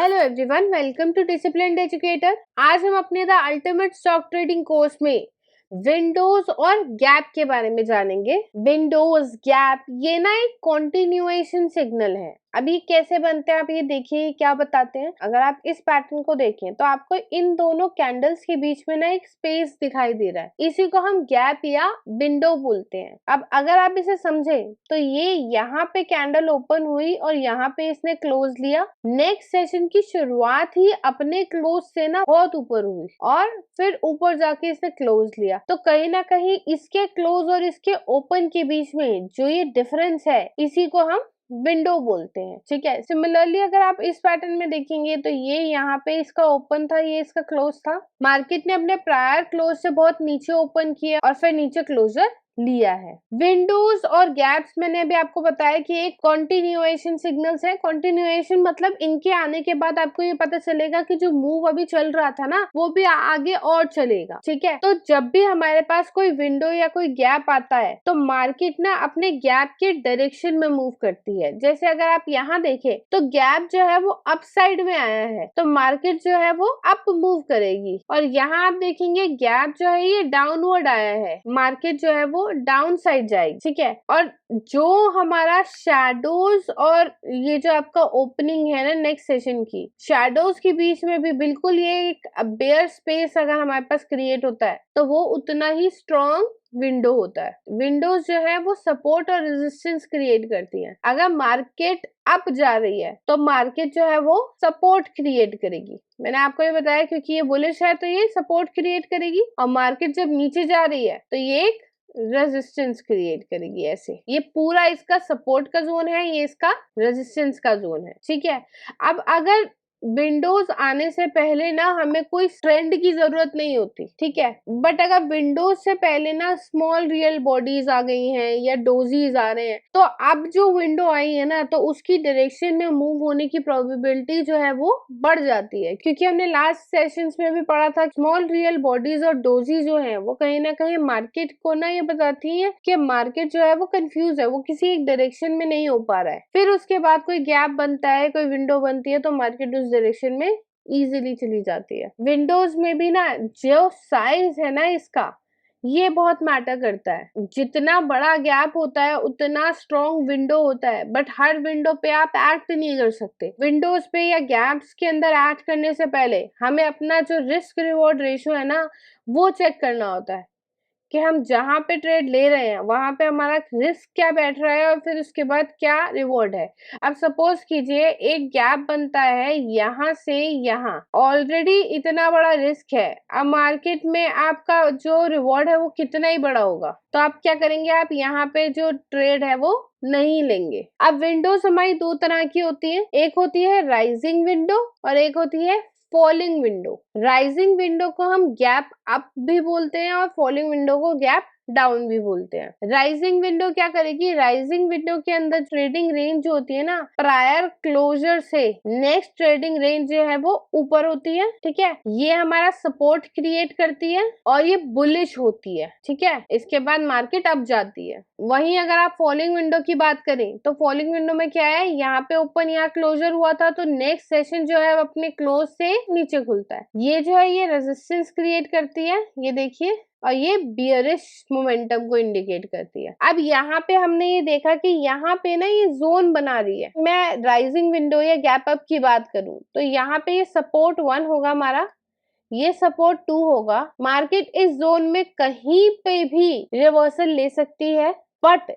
Hello everyone, welcome to disciplined educator. आज हम अपने the ultimate stock trading course में विंडोज और गैप के बारे में जानेंगे। विंडोज, गैप, ये ना एक कॉन्टिन्यूएशन सिग्नल है। अब ये कैसे बनते हैं आप ये देखिए, क्या बताते हैं। अगर आप इस पैटर्न को देखें तो आपको इन दोनों कैंडल्स के बीच में ना एक स्पेस दिखाई दे रहा है, इसी को हम गैप या विंडो बोलते हैं। अब अगर आप इसे समझें तो ये यहाँ पे कैंडल ओपन हुई और यहाँ पे इसने क्लोज लिया। नेक्स्ट सेशन की शुरुआत ही अपने क्लोज से ना बहुत ऊपर हुई और फिर ऊपर जाके इसने क्लोज लिया। तो कहीं ना कहीं इसके क्लोज और इसके ओपन के बीच में जो ये डिफरेंस है, इसी को हम विंडो बोलते हैं। ठीक है। सिमिलरली अगर आप इस पैटर्न में देखेंगे तो ये यहाँ पे इसका ओपन था, ये इसका क्लोज था। मार्केट ने अपने प्रायर क्लोज से बहुत नीचे ओपन किया और फिर नीचे क्लोजर लिया है। विंडोज और गैप्स मैंने अभी आपको बताया कि एक कॉन्टिन्यूएशन सिग्नल्स है। कॉन्टिन्यूएशन मतलब इनके आने के बाद आपको ये पता चलेगा कि जो मूव अभी चल रहा था ना, वो भी आगे और चलेगा। ठीक है। तो जब भी हमारे पास कोई विंडो या कोई गैप आता है तो मार्केट ना अपने गैप के डायरेक्शन में मूव करती है। जैसे अगर आप यहाँ देखें तो गैप जो है वो अप साइड में आया है, तो मार्केट जो है वो अप मूव करेगी। और यहाँ आप देखेंगे गैप जो है ये डाउनवर्ड आया है, मार्केट जो है वो डाउन साइड जाएगी। ठीक है। और जो हमारा शैडोज और ये जो आपका ओपनिंग है ना नेक्स्ट सेशन की, शैडोज के बीच में भी बिल्कुल ये एक बेयर स्पेस अगर हमारे पास क्रिएट होता है तो वो उतना ही स्ट्रॉन्ग विंडो होता है। विंडोज जो है वो सपोर्ट और रेजिस्टेंस क्रिएट करती है। अगर मार्केट अप जा रही है तो मार्केट जो है वो सपोर्ट क्रिएट करेगी। मैंने आपको ये बताया क्योंकि ये बुलिश है तो ये सपोर्ट क्रिएट करेगी, और मार्केट जब नीचे जा रही है तो ये एक रेजिस्टेंस क्रिएट करेगी। ऐसे ये पूरा इसका सपोर्ट का जोन है, ये इसका रेजिस्टेंस का जोन है। ठीक है। अब अगर विंडोज आने से पहले ना हमें कोई ट्रेंड की जरूरत नहीं होती। ठीक है। बट अगर विंडोज से पहले ना स्मॉल रियल बॉडीज आ गई हैं या डोजीज आ रहे हैं, तो अब जो विंडो आई है ना तो उसकी डायरेक्शन में मूव होने की प्रोबेबिलिटी जो है वो बढ़ जाती है। क्योंकि हमने लास्ट सेशंस में भी पढ़ा था स्मॉल रियल बॉडीज और डोजी जो है वो कहीं ना कहीं मार्केट को ना ये बताती है कि मार्केट जो है वो कंफ्यूज है, वो किसी एक डायरेक्शन में नहीं हो पा रहा है। फिर उसके बाद कोई गैप बनता है, कोई विंडो बनती है तो मार्केट उस डायरेक्शन में इजीली चली जाती है। विंडोज में भी ना जो साइज है ना इसका, ये बहुत मैटर करता है। जितना बड़ा गैप होता है उतना स्ट्रॉन्ग विंडो होता है, बट हर विंडो पे आप एक्ट नहीं कर सकते। विंडोज पे या गैप्स के अंदर एक्ट करने से पहले हमें अपना जो रिस्क रिवॉर्ड रेशियो है ना वो चेक करना होता है कि हम जहां पे ट्रेड ले रहे हैं वहां पे हमारा रिस्क क्या बैठ रहा है और फिर उसके बाद क्या रिवॉर्ड है। अब सपोज कीजिए एक गैप बनता है यहाँ से यहाँ, ऑलरेडी इतना बड़ा रिस्क है। अब मार्केट में आपका जो रिवॉर्ड है वो कितना ही बड़ा होगा, तो आप क्या करेंगे, आप यहाँ पे जो ट्रेड है वो नहीं लेंगे। अब विंडोज हमारी दो तरह की होती है, एक होती है राइजिंग विंडो और एक होती है फॉलिंग विंडो। राइजिंग विंडो को हम गैप अप भी बोलते हैं और फॉलिंग विंडो को गैप डाउन भी बोलते हैं। राइजिंग विंडो क्या करेगी, राइजिंग विंडो के अंदर ट्रेडिंग रेंज जो होती है ना, प्रायर क्लोजर से नेक्स्ट ट्रेडिंग रेंज जो है वो ऊपर होती है। ठीक है। ये हमारा सपोर्ट क्रिएट करती है और ये बुलिश होती है। ठीक है। इसके बाद मार्केट अप जाती है। वहीं अगर आप फॉलिंग विंडो की बात करें तो फॉलिंग विंडो में क्या है, यहाँ पे ओपन यहाँ क्लोजर हुआ था तो नेक्स्ट सेशन जो है अपने क्लोज से नीचे खुलता है। ये जो है ये रेजिस्टेंस क्रिएट करती है, ये देखिए, और ये बियरिश मोमेंटम को इंडिकेट करती है। अब यहाँ पे हमने ये देखा कि यहाँ पे ना ये जोन बना रही है। मैं राइजिंग विंडो या गैप अप की बात करूं तो यहाँ पे ये सपोर्ट 1 होगा हमारा, ये सपोर्ट 2 होगा। मार्केट इस जोन में कहीं पे भी रिवर्सल ले सकती है, बट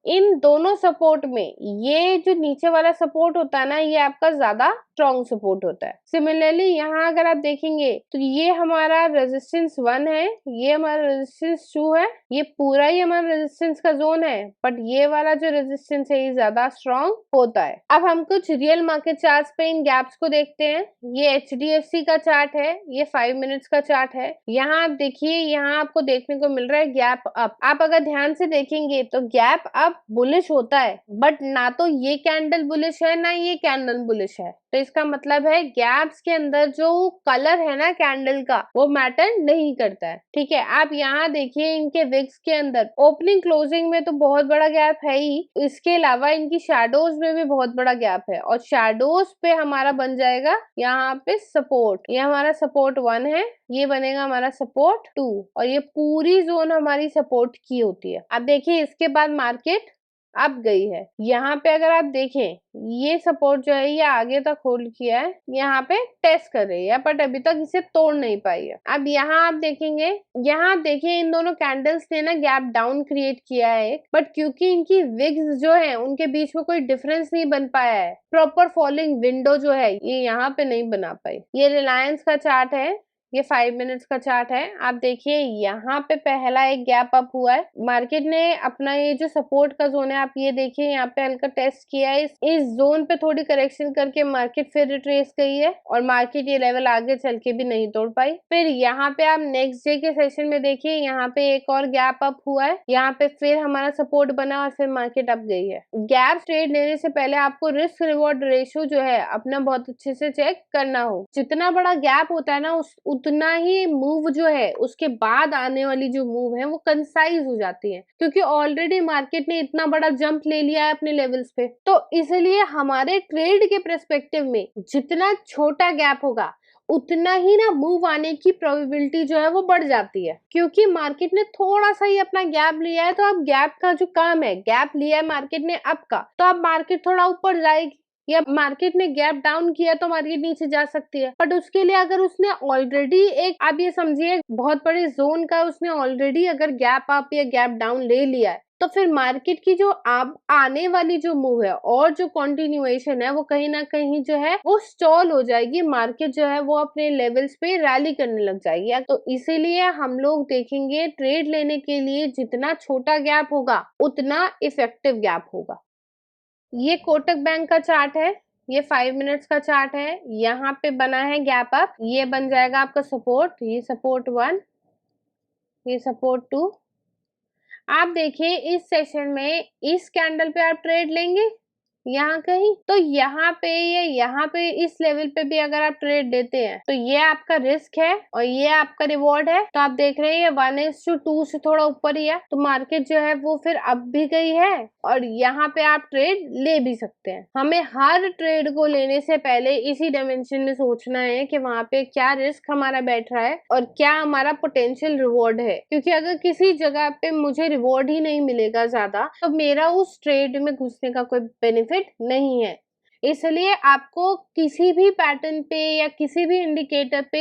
इन दोनों सपोर्ट में ये जो नीचे वाला सपोर्ट होता है ना, ये आपका ज्यादा स्ट्रॉन्ग सपोर्ट होता है। सिमिलरली यहाँ अगर आप देखेंगे तो ये हमारा रेजिस्टेंस 1 है, ये हमारा रेजिस्टेंस 2 है, ये पूरा ही हमारा रेजिस्टेंस का जोन है, बट ये वाला जो रेजिस्टेंस है ये ज्यादा स्ट्रॉन्ग होता है। अब हम कुछ रियल मार्केट चार्ट्स पे इन गैप्स को देखते हैं। ये HDFC का चार्ट है, ये 5 मिनट्स का चार्ट है। यहाँ आप देखिए, यहाँ आपको देखने को मिल रहा है गैप अप। आप अगर ध्यान से देखेंगे तो गैप अप बुलिश होता है, बट ना तो ये कैंडल बुलिश है ना ये कैंडल बुलिश है। तो इसका मतलब है गैप्स के अंदर जो कलर है ना कैंडल का वो मैटर नहीं करता है। ठीक है, आप यहाँ देखिए इनके विक्स के अंदर ओपनिंग क्लोजिंग में तो बहुत बड़ा गैप है ही, इसके अलावा इनकी शैडोज में भी बहुत बड़ा गैप है और शैडोज पे हमारा बन जाएगा यहाँ पे सपोर्ट। ये हमारा सपोर्ट 1 है, ये बनेगा हमारा सपोर्ट 2 और ये पूरी जोन हमारी सपोर्ट की होती है। अब देखिए इसके बाद मार्केट अब गई है। यहाँ पे अगर आप देखें ये सपोर्ट जो है ये आगे तक होल्ड किया है, यहाँ पे टेस्ट कर रही है बट अभी तक इसे तोड़ नहीं पाई है। अब यहाँ आप देखेंगे, यहाँ आप देखिए इन दोनों कैंडल्स ने ना गैप डाउन क्रिएट किया है बट क्योंकि इनकी विग्स जो है उनके बीच में कोई डिफरेंस नहीं बन पाया है, प्रॉपर फॉलिंग विंडो जो है ये यहाँ पे नहीं बना पाई। ये रिलायंस का चार्ट है, ये 5 मिनट्स का चार्ट है। आप देखिए यहाँ पे पहला एक गैप अप हुआ है, मार्केट ने अपना ये जो सपोर्ट का जोन है आप ये देखिए यहाँ पे हल्का टेस्ट किया है, इस जोन पे थोड़ी करेक्शन करके मार्केट फिर रिट्रेस गई है और मार्केट ये लेवल आगे चल के भी नहीं तोड़ पाई। फिर यहाँ पे आप नेक्स्ट डे के सेशन में देखिए यहाँ पे एक और गैप अप हुआ है, यहाँ पे फिर हमारा सपोर्ट बना और फिर मार्केट अप गई है। गैप ट्रेड लेने से पहले आपको रिस्क रिवॉर्ड रेशियो जो है अपना बहुत अच्छे से चेक करना हो। जितना बड़ा गैप होता है ना उतना ही मूव जो है उसके बाद आने वाली जो मूव है वो कंसाइज हो जाती है, क्योंकि ऑलरेडी मार्केट ने इतना बड़ा जंप ले लिया है अपने लेवल्स पे। तो इसलिए हमारे ट्रेड के पर्सपेक्टिव में जितना छोटा गैप होगा उतना ही ना मूव आने की प्रोबेबिलिटी जो है वो बढ़ जाती है, क्योंकि मार्केट ने थोड़ा सा ही अपना गैप लिया है। तो अब गैप का जो काम है, गैप लिया है मार्केट ने अप का, तो अब मार्केट थोड़ा ऊपर जाएगी, या मार्केट ने गैप डाउन किया तो मार्केट नीचे जा सकती है। बट उसके लिए अगर उसने ऑलरेडी एक, आप ये समझिए बहुत बड़े जोन का उसने ऑलरेडी अगर गैप अप या गैप डाउन ले लिया है, तो फिर मार्केट की जो अब आने वाली जो मूव है और जो कंटिन्यूएशन है वो कहीं ना कहीं जो है वो स्टॉल हो जाएगी, मार्केट जो है वो अपने लेवल्स पे रैली करने लग जाएगी। तो इसीलिए हम लोग देखेंगे ट्रेड लेने के लिए जितना छोटा गैप होगा उतना इफेक्टिव गैप होगा। ये कोटक बैंक का चार्ट है, ये 5 मिनट्स का चार्ट है, यहाँ पे बना है गैप अप, ये बन जाएगा आपका सपोर्ट, ये सपोर्ट 1, ये सपोर्ट 2। आप देखिए इस सेशन में इस कैंडल पे आप ट्रेड लेंगे यहाँ कहीं, तो यहाँ पे या यहाँ पे इस लेवल पे भी अगर आप ट्रेड देते हैं तो ये आपका रिस्क है और ये आपका रिवॉर्ड है। तो आप देख रहे हैं ये 1:2 से थोड़ा ऊपर ही है, तो मार्केट जो है वो फिर अप भी गई है और यहाँ पे आप ट्रेड ले भी सकते हैं। हमें हर ट्रेड को लेने से पहले इसी डायमेंशन में सोचना है कि वहां पे क्या रिस्क हमारा बैठ रहा है और क्या हमारा पोटेंशियल रिवॉर्ड है, क्योंकि अगर किसी जगह पे मुझे रिवॉर्ड ही नहीं मिलेगा ज्यादा तो मेरा उस ट्रेड में घुसने का कोई बेनिफिट नहीं है। इसलिए आपको किसी भी पैटर्न पे या किसी भी इंडिकेटर पे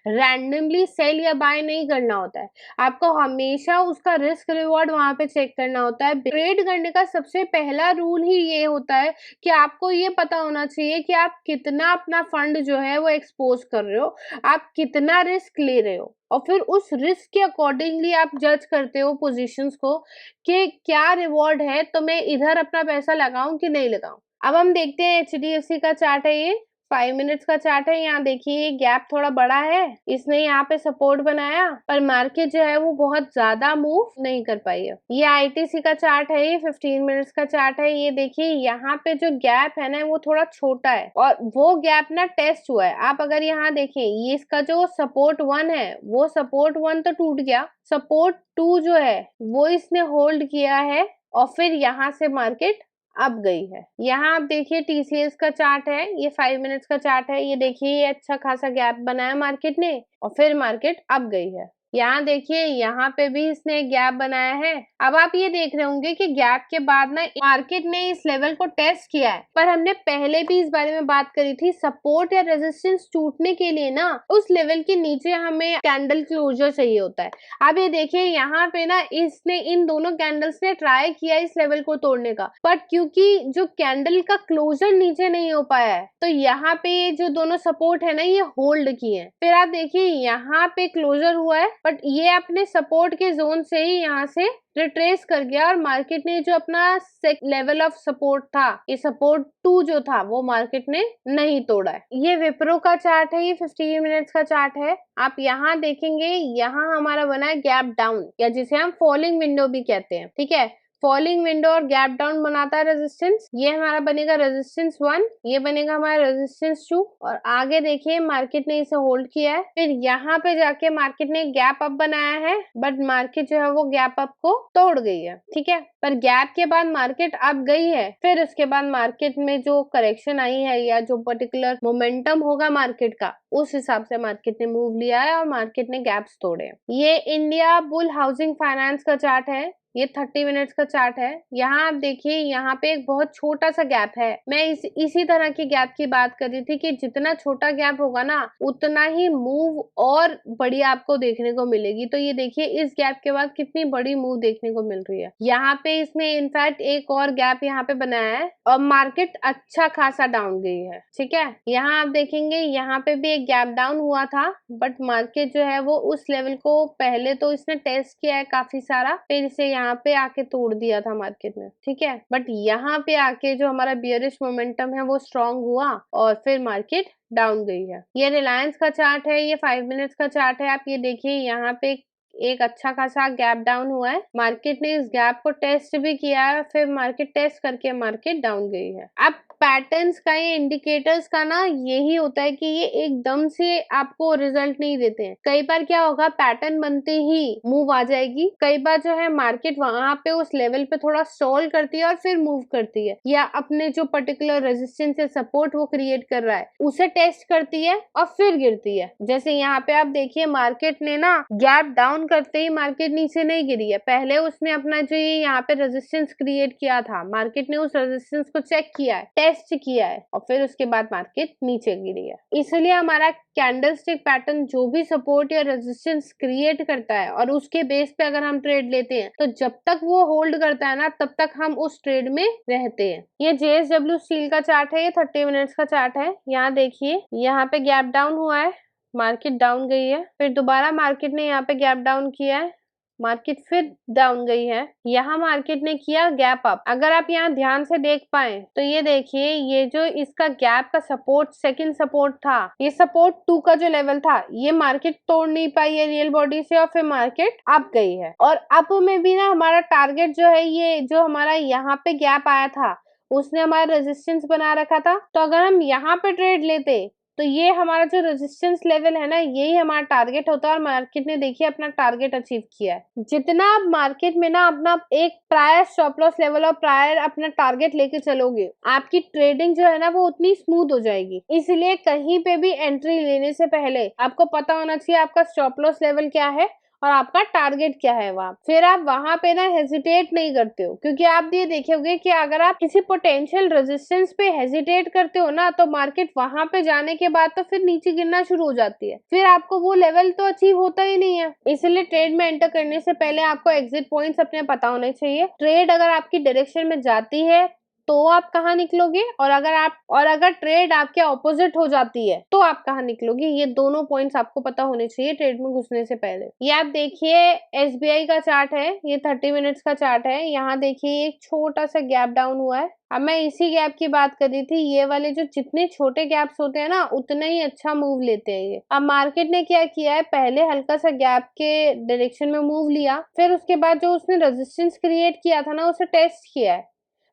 रैंडमली सेल या बाय नहीं करना होता है, आपको हमेशा उसका रिस्क रिवॉर्ड वहां पे चेक करना होता है। ट्रेड करने का सबसे पहला रूल ही ये होता है कि आपको ये पता होना चाहिए कि आप कितना अपना फंड जो है वो एक्सपोज कर रहे हो, आप कितना रिस्क ले रहे हो और फिर उस रिस्क के अकॉर्डिंगली आप जज करते हो पोजीशंस को कि क्या रिवॉर्ड है, तो मैं इधर अपना पैसा लगाऊं कि नहीं लगाऊं। अब हम देखते हैं HDFC का चार्ट है, ये 5 मिनट्स का चार्ट है। यहाँ देखिए गैप थोड़ा बड़ा है, इसने यहाँ पे सपोर्ट बनाया पर मार्केट जो है वो बहुत ज्यादा मूव नहीं कर पाई है। ये ITC का चार्ट है, ये 15 मिनट्स का चार्ट है। ये देखिए यहाँ पे जो गैप है ना वो थोड़ा छोटा है और वो गैप ना टेस्ट हुआ है। आप अगर यहाँ देखें ये इसका जो सपोर्ट 1 है वो सपोर्ट 1 तो टूट गया, सपोर्ट 2 जो है वो इसने होल्ड किया है और फिर यहाँ से मार्केट अब गई है। यहाँ आप देखिए TCS का चार्ट है, ये 5 मिनट्स का चार्ट है। ये देखिए ये अच्छा खासा गैप बनाया मार्केट ने और फिर मार्केट अब गई है। यहाँ देखिए यहाँ पे भी इसने गैप बनाया है। अब आप ये देख रहे होंगे कि गैप के बाद ना मार्केट ने इस लेवल को टेस्ट किया है, पर हमने पहले भी इस बारे में बात करी थी, सपोर्ट या रेजिस्टेंस टूटने के लिए ना उस लेवल के नीचे हमें कैंडल क्लोजर चाहिए होता है। अब ये देखिए यहाँ पे ना इसने इन दोनों कैंडल्स ने ट्राई किया इस लेवल को तोड़ने का, बट क्योंकि जो कैंडल का क्लोजर नीचे नहीं हो पाया है तो यहाँ पे ये जो दोनों सपोर्ट है ना ये होल्ड किए हैं। फिर आप देखिए यहाँ पे क्लोजर हुआ है बट ये अपने सपोर्ट के जोन से ही यहाँ से रिट्रेस कर गया और मार्केट ने जो अपना लेवल ऑफ सपोर्ट था, ये सपोर्ट 2 जो था वो मार्केट ने नहीं तोड़ा है। ये विप्रो का चार्ट है, ये 15 मिनट्स का चार्ट है। आप यहाँ देखेंगे यहाँ हमारा बना है गैप डाउन या जिसे हम फॉलिंग विंडो भी कहते हैं, ठीक है। फॉलिंग विंडो और गैप डाउन बनाता है रेजिस्टेंस, ये हमारा बनेगा रेजिस्टेंस 1, ये बनेगा हमारा रेजिस्टेंस 2, और आगे देखिए मार्केट ने इसे होल्ड किया है, फिर यहाँ पे जाके मार्केट ने गैप अप बनाया है, बट मार्केट जो है वो गैप अप को तोड़ गई है, ठीक है। पर गैप के बाद मार्केट अप गई है, फिर उसके बाद मार्केट में जो करेक्शन आई है या जो पर्टिकुलर मोमेंटम होगा मार्केट का, उस हिसाब से मार्केट ने मूव लिया है और मार्केट ने गैप्स तोड़े। ये इंडिया बुल हाउसिंग फाइनेंस का चार्ट है, ये 30 मिनट्स का चार्ट है। यहाँ आप देखिए, यहाँ पे एक बहुत छोटा सा गैप है। मैं इसी तरह की गैप की बात कर रही थी कि जितना छोटा गैप होगा ना, उतना ही मूव और बड़ी आपको देखने को मिलेगी। तो ये देखिए इस गैप के बाद कितनी बड़ी मूव देखने को मिल रही है। यहाँ पे इसने इनफैक्ट एक और गैप यहाँ पे बनाया है और मार्केट अच्छा खासा डाउन गई है, ठीक है। यहाँ आप देखेंगे यहाँ पे भी एक गैप डाउन हुआ था, बट मार्केट जो है वो उस लेवल को पहले तो इसने टेस्ट किया है काफी सारा, फिर इसे यहाँ पे आके तोड़ दिया था मार्केट ने, ठीक है। बट यहाँ पे आके जो हमारा बियरिश मोमेंटम है वो स्ट्रॉन्ग हुआ और फिर मार्केट डाउन गई है। ये रिलायंस का चार्ट है, ये 5 मिनट्स का चार्ट है। आप ये देखिए यहाँ पे एक अच्छा खासा गैप डाउन हुआ है, मार्केट ने इस गैप को टेस्ट भी किया है, फिर मार्केट टेस्ट करके मार्केट डाउन गई है। अब पैटर्न्स का, ये इंडिकेटर्स का ना यही होता है कि ये एकदम से आपको रिजल्ट नहीं देते हैं। कई बार क्या होगा, पैटर्न बनते ही मूव आ जाएगी, कई बार जो है मार्केट वहां पे उस लेवल पे थोड़ा स्टॉल करती है और फिर मूव करती है, या अपने जो पर्टिकुलर रेजिस्टेंस या सपोर्ट वो क्रिएट कर रहा है उसे टेस्ट करती है और फिर गिरती है। जैसे यहाँ पे आप देखिए मार्केट ने ना गैप डाउन करते ही मार्केट नीचे नहीं गिरी है, पहले उसने अपना जो ये यहाँ पे रेजिस्टेंस क्रिएट किया था, मार्केट ने उस रेजिस्टेंस को चेक किया है, टेस्ट किया है, और फिर उसके बाद मार्केट नीचे गिरी है। इसलिए हमारा कैंडलस्टिक पैटर्न जो भी सपोर्ट या रेजिस्टेंस क्रिएट करता है और उसके बेस पे अगर हम ट्रेड लेते हैं, तो जब तक वो होल्ड करता है ना, तब तक हम उस ट्रेड में रहते हैं। ये JSW स्टील का चार्ट है, ये 30 मिनट्स का चार्ट है। यहाँ देखिए यहाँ पे गैप डाउन हुआ है, मार्केट डाउन गई है, फिर दोबारा मार्केट ने यहाँ पे गैप डाउन किया है, मार्केट फिर डाउन गई है। यहाँ मार्केट ने किया गैप अप। अगर आप यहाँ ध्यान से देख पाए तो ये देखिए, ये जो इसका गैप का सपोर्ट, सेकंड सपोर्ट था, ये सपोर्ट 2 का जो लेवल था, ये मार्केट तोड़ नहीं पाई है रियल बॉडी से और फिर मार्केट अप गई है। और अप में भी ना हमारा टारगेट जो है, ये जो हमारा यहाँ पे गैप आया था, उसने हमारा रेजिस्टेंस बना रखा था। तो अगर हम यहाँ पे ट्रेड लेते तो ये हमारा जो रेजिस्टेंस लेवल है ना, यही हमारा टारगेट होता है, और मार्केट ने देखिए अपना टारगेट अचीव किया है। जितना आप मार्केट में ना अपना एक प्रायर स्टॉप लॉस लेवल और प्रायर अपना टारगेट लेके चलोगे, आपकी ट्रेडिंग जो है ना वो उतनी स्मूथ हो जाएगी। इसलिए कहीं पे भी एंट्री लेने से पहले आपको पता होना चाहिए आपका स्टॉप लॉस लेवल क्या है और आपका टारगेट क्या है वहां, फिर आप वहां पे ना हेजिटेट नहीं करते हो। क्योंकि आप ये देखोगे कि अगर आप किसी पोटेंशियल रेजिस्टेंस पे हेजिटेट करते हो ना, तो मार्केट वहां पे जाने के बाद तो फिर नीचे गिरना शुरू हो जाती है, फिर आपको वो लेवल तो अचीव होता ही नहीं है। इसलिए ट्रेड में एंटर करने से पहले आपको एग्जिट पॉइंट्स अपने पता होने चाहिए। ट्रेड अगर आपकी डायरेक्शन में जाती है तो आप कहाँ निकलोगे, और अगर ट्रेड आपके ऑपोजिट हो जाती है तो आप कहाँ निकलोगे, ये दोनों पॉइंट्स आपको पता होने चाहिए ट्रेड में घुसने से पहले। ये आप देखिए SBI का चार्ट है, ये 30 मिनट्स का चार्ट है। यहाँ देखिए एक छोटा सा गैप डाउन हुआ है। अब मैं इसी गैप की बात कर रही थी, ये वाले जो जितने छोटे गैप्स होते हैं ना, उतना ही अच्छा मूव लेते हैं ये। अब मार्केट ने क्या किया है, पहले हल्का सा गैप के डायरेक्शन में मूव लिया, फिर उसके बाद जो उसने रेजिस्टेंस क्रिएट किया था ना, उसे टेस्ट किया है।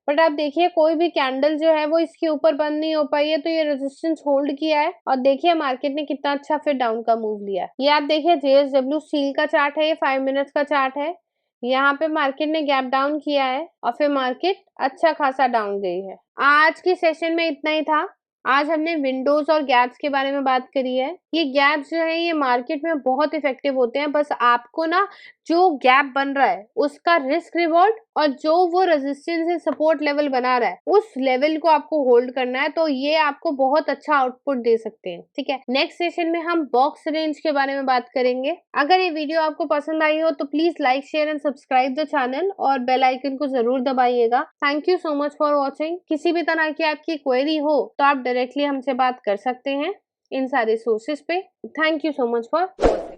बट आप देखिए कोई भी कैंडल जो है वो इसके ऊपर बंद नहीं हो पाई है, तो ये रेजिस्टेंस होल्ड किया है, और देखिए मार्केट ने कितना अच्छा फिर डाउन का मूव लिया। ये आप देखिए JSW स्टील का चार्ट है, ये 5 मिनट्स का चार्ट है। यहाँ पे मार्केट ने गैप डाउन किया है और फिर मार्केट अच्छा खासा डाउन गई है। आज की सेशन में इतना ही था। आज हमने विंडोज और गैप्स के बारे में बात करी है। ये गैप्स जो है ये मार्केट में बहुत इफेक्टिव होते हैं, बस आपको ना जो गैप बन रहा है उसका रिस्क रिवॉर्ड और जो वो रेजिस्टेंस से सपोर्ट लेवल बना रहा है उस लेवल को आपको होल्ड करना है, तो ये आपको बहुत अच्छा आउटपुट दे सकते हैं। ठीक है, नेक्स्ट सेशन में हम बॉक्स रेंज के बारे में बात करेंगे। अगर ये वीडियो आपको पसंद आई हो तो please like, share and subscribe the channel और बेल आइकन को जरूर दबाइएगा। Thank you so much for watching. किसी भी तरह की आपकी क्वेरी हो तो आप डायरेक्टली हमसे बात कर सकते हैं इन सारे सोर्सेस पे। Thank you so much for watching.